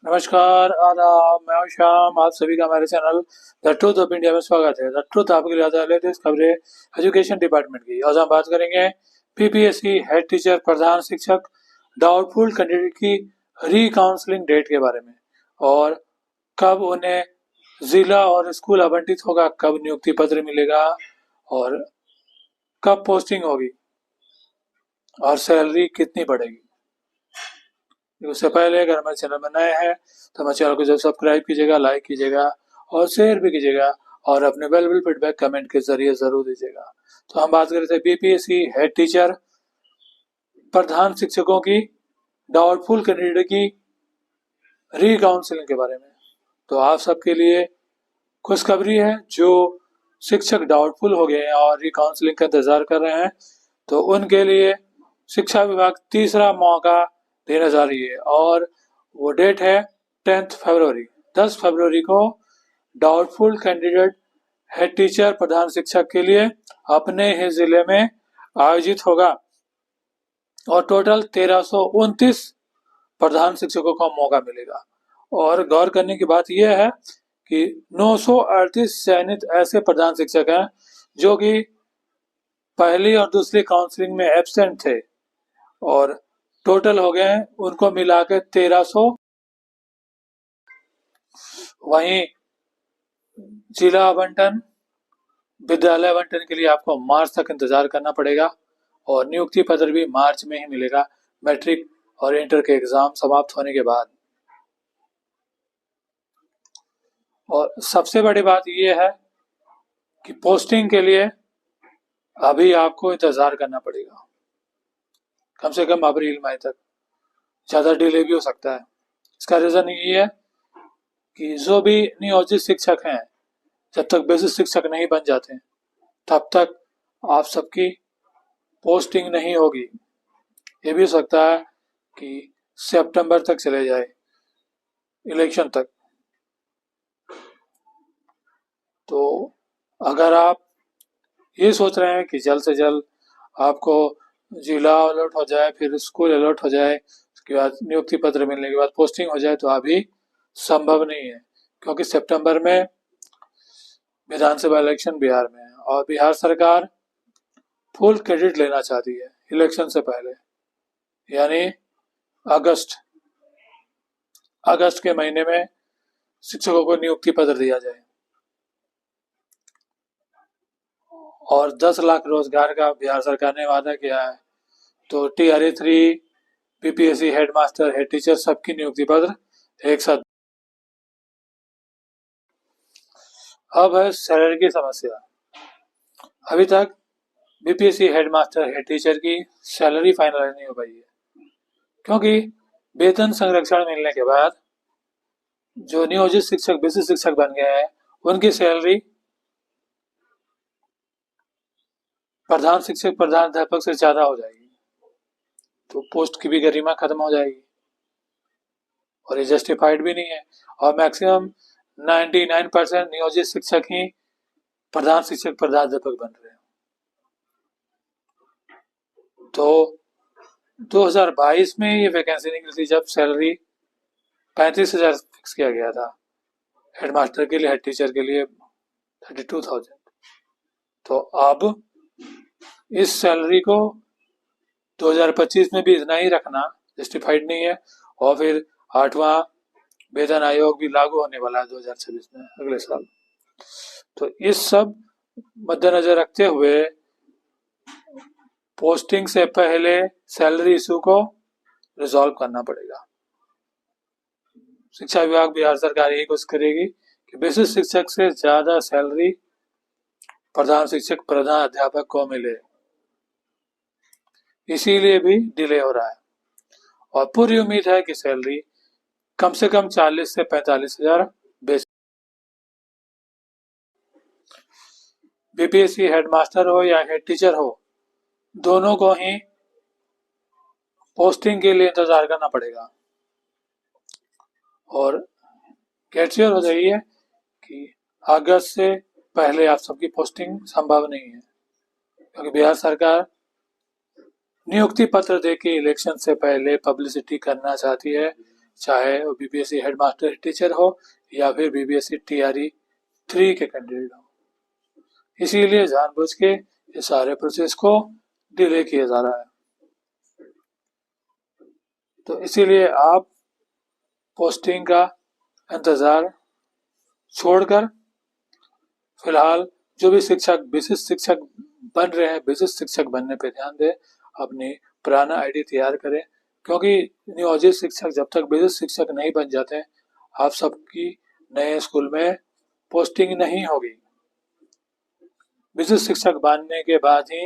नमस्कार, आदाब। मैं हूं श्याम। आप सभी का हमारे channel the truth of India में स्वागत है। द ट्रूथ आपके लिए आता है लेटेस्ट खबरें एजुकेशन डिपार्टमेंट की। आज हम बात करेंगे पीपीएससी हेड टीचर प्रधान शिक्षक डाउटफुल कैंडिडेट की री काउंसलिंग डेट के बारे में, और कब उन्हें जिला और स्कूल आवंटित होगा, कब नियुक्ति पत्र मिलेगा, और कब पोस्टिंग होगी, और सैलरी कितनी बढ़ेगी। उससे पहले अगर हमारे चैनल में नए हैं तो हमारे चैनल को जरूर सब्सक्राइब कीजिएगा, लाइक कीजिएगा और शेयर भी कीजिएगा, और अपने वैल्यूएबल फीडबैक कमेंट के जरिए जरूर दीजिएगा। तो हम बात कर रहे थे बीपीएससी हेड टीचर प्रधान शिक्षकों की डाउटफुल कैंडिडेट की री काउंसलिंग के बारे में। तो आप सबके लिए खुशखबरी है, जो शिक्षक डाउटफुल हो गए हैं और री काउंसलिंग का इंतजार कर रहे हैं, तो उनके लिए शिक्षा विभाग तीसरा मौका देना जा रही है, और वो डेट है 10 फरवरी। 10 फरवरी को डाउटफुल कैंडिडेट हेड टीचर प्रधान शिक्षक के लिए अपने ही जिले में आयोजित होगा, और टोटल 1329 प्रधान शिक्षकों को मौका मिलेगा। और गौर करने की बात यह है कि 938 चयनित ऐसे प्रधान शिक्षक हैं जो कि पहली और दूसरी काउंसलिंग में एब्सेंट थे, और टोटल हो गए उनको मिला के 1300। वहीं जिला आवंटन, विद्यालय आवंटन के लिए आपको मार्च तक इंतजार करना पड़ेगा, और नियुक्ति पत्र भी मार्च में ही मिलेगा, मैट्रिक और इंटर के एग्जाम समाप्त होने के बाद। और सबसे बड़ी बात यह है कि पोस्टिंग के लिए अभी आपको इंतजार करना पड़ेगा, कम से कम अप्रैल मई तक। ज्यादा डिले भी हो सकता है। इसका रीजन ये है कि जो भी नियोजित शिक्षक हैं, जब तक बेसिक शिक्षक नहीं बन जाते तब तक आप सबकी पोस्टिंग नहीं होगी। ये भी हो सकता है कि सितंबर तक चले जाए, इलेक्शन तक। तो अगर आप ये सोच रहे हैं कि जल्द से जल्द आपको जिला अलर्ट हो जाए, फिर स्कूल अलर्ट हो जाए, उसके बाद नियुक्ति पत्र मिलने के बाद पोस्टिंग हो जाए, तो अभी संभव नहीं है, क्योंकि सितंबर में विधानसभा इलेक्शन बिहार में है, और बिहार सरकार फुल क्रेडिट लेना चाहती है इलेक्शन से पहले, यानी अगस्त के महीने में शिक्षकों को नियुक्ति पत्र दिया जाए। और 10 लाख रोजगार का बिहार सरकार ने वादा किया है, तो TRE 3, PPSC head master, head teacher सबकी नियुक्ति पत्र एक साथ। अब है सैलरी की समस्या। अभी तक BPSC head master, head teacher की सैलरी फाइनलाइज नहीं हो पाई है, क्योंकि वेतन संरक्षण मिलने के बाद जो नियोजित शिक्षक, बेसिक शिक्षक बन गए हैं, उनकी सैलरी प्रधान शिक्षक, प्रधान अध्यापक से ज्यादा हो जाएगी, तो पोस्ट की भी गरिमा खत्म हो जाएगी, और ये जस्टिफाइड भी नहीं है। और मैक्सिमम 99% नियोजित शिक्षक ही प्रधान शिक्षक, प्रधान अध्यापक बन रहे हैं। तो 2022 में ये वैकेंसी निकली थी, जब सैलरी 35,000 फिक्स किया गया था हेडमास्टर के लिए, हेड टीचर के लिए 32,000। तो अब इस सैलरी को 2025 में भी इतना ही रखना जस्टिफाइड नहीं है, और फिर 8वां वेतन आयोग भी लागू होने वाला है 2026 में, अगले साल। तो इस सब मद्देनजर रखते हुए पोस्टिंग से पहले सैलरी इशू को रिजॉल्व करना पड़ेगा। शिक्षा विभाग, बिहार सरकार यही कोशिश करेगी कि बेसिक शिक्षक से ज्यादा सैलरी प्रधान शिक्षक, प्रधान अध्यापक को मिले, इसीलिए भी डिले हो रहा है। और पूरी उम्मीद है कि सैलरी कम से कम 40 से 45,000 बीपीएससी हेडमास्टर हो या हेड टीचर हो, दोनों को ही पोस्टिंग के लिए इंतजार करना पड़ेगा। और गेट श्योर हो जाइए कि अगस्त से पहले आप सबकी पोस्टिंग संभव नहीं है, क्योंकि बिहार सरकार नियुक्ति पत्र देके इलेक्शन से पहले पब्लिसिटी करना चाहती है, चाहे वो बीपीएससी हेडमास्टर टीचर हो या फिर बीपीएससी टीआरई 3 के कैंडिडेट हो। इसीलिए जानबूझ के ये सारे प्रोसेस को डिले किया जा रहा है। तो इसीलिए आप पोस्टिंग का इंतज़ार छोड़कर फिलहाल जो भी शिक्षक विशिष्ट शिक्षक बन रहे हैं, विशिष्ट शिक्षक बनने पे ध्यान दें, अपनी पुराना आईडी तैयार करें, क्योंकि नियोजित शिक्षक जब तक विशिष्ट शिक्षक नहीं बन जाते आप सबकी नए स्कूल में पोस्टिंग नहीं होगी। विशिष्ट शिक्षक बनने के बाद ही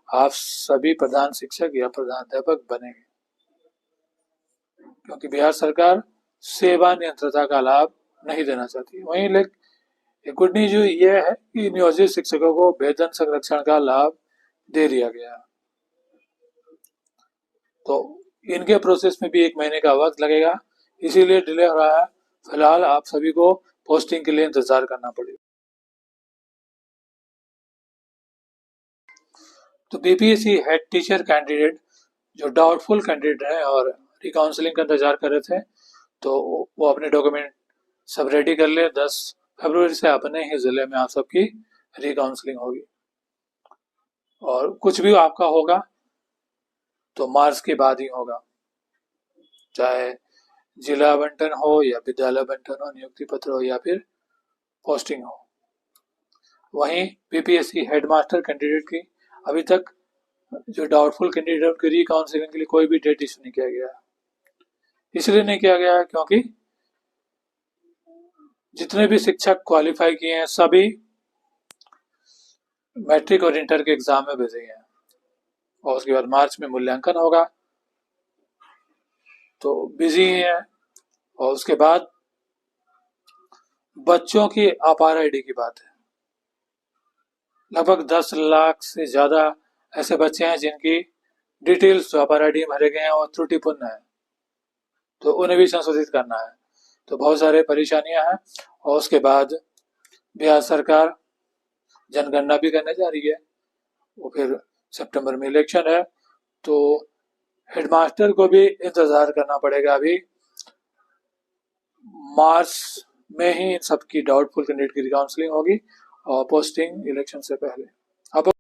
आप सभी प्रधान शिक्षक या प्रधानाध्यापक बनेंगे, क्योंकि बिहार सरकार सेवा निरंतरता का लाभ नहीं देना चाहती। वहीं गुड न्यूज ये है कि नियोजित शिक्षकों को वेतन संरक्षण का लाभ दे दिया गया। तो इनके प्रोसेस में भी 1 महीने का वक्त लगेगा, इसीलिए डिले हो रहा है। फिलहाल आप सभी को पोस्टिंग के लिए इंतजार करना पड़ेगा। तो बीपीएससी हेड टीचर कैंडिडेट जो डाउटफुल कैंडिडेट है और रिकाउंसलिंग का इंतजार कर रहे थे, तो वो अपने डॉक्यूमेंट सब रेडी कर ले। 10 फरवरी से अपने ही जिले में आप सबकी रिकाउंसलिंग होगी, और कुछ भी आपका होगा तो मार्च के बाद ही होगा, चाहे जिला आवंटन हो या विद्यालय आवंटन हो, नियुक्ति पत्र हो या फिर पोस्टिंग हो। वहीं बीपीएससी हेडमास्टर कैंडिडेट की अभी तक जो डाउटफुल कैंडिडेट की रिकाउंसलिंग के लिए कोई भी डेट इशू नहीं किया गया। इसलिए नहीं किया गया है क्योंकि जितने भी शिक्षक क्वालिफाई किए हैं सभी मैट्रिक और इंटर के एग्जाम में भेजे हैं, और उसके बाद मार्च में मूल्यांकन होगा, तो बिजी है। और उसके बाद बच्चों की अपार आईडी की बात है, लगभग 10 लाख से ज्यादा ऐसे बच्चे हैं जिनकी डिटेल्स अपार आईडी में भरे गए हैं और त्रुटिपूर्ण है, तो उन्हें भी संशोधित करना है। तो बहुत सारे परेशानियां हैं। और उसके बाद बिहार सरकार जनगणना भी करने जा रही है, वो फिर सितंबर में इलेक्शन है, तो हेडमास्टर को भी इंतजार करना पड़ेगा। अभी मार्च में ही सबकी डाउटफुल कैंडिडेट की काउंसलिंग होगी और पोस्टिंग इलेक्शन से पहले। अब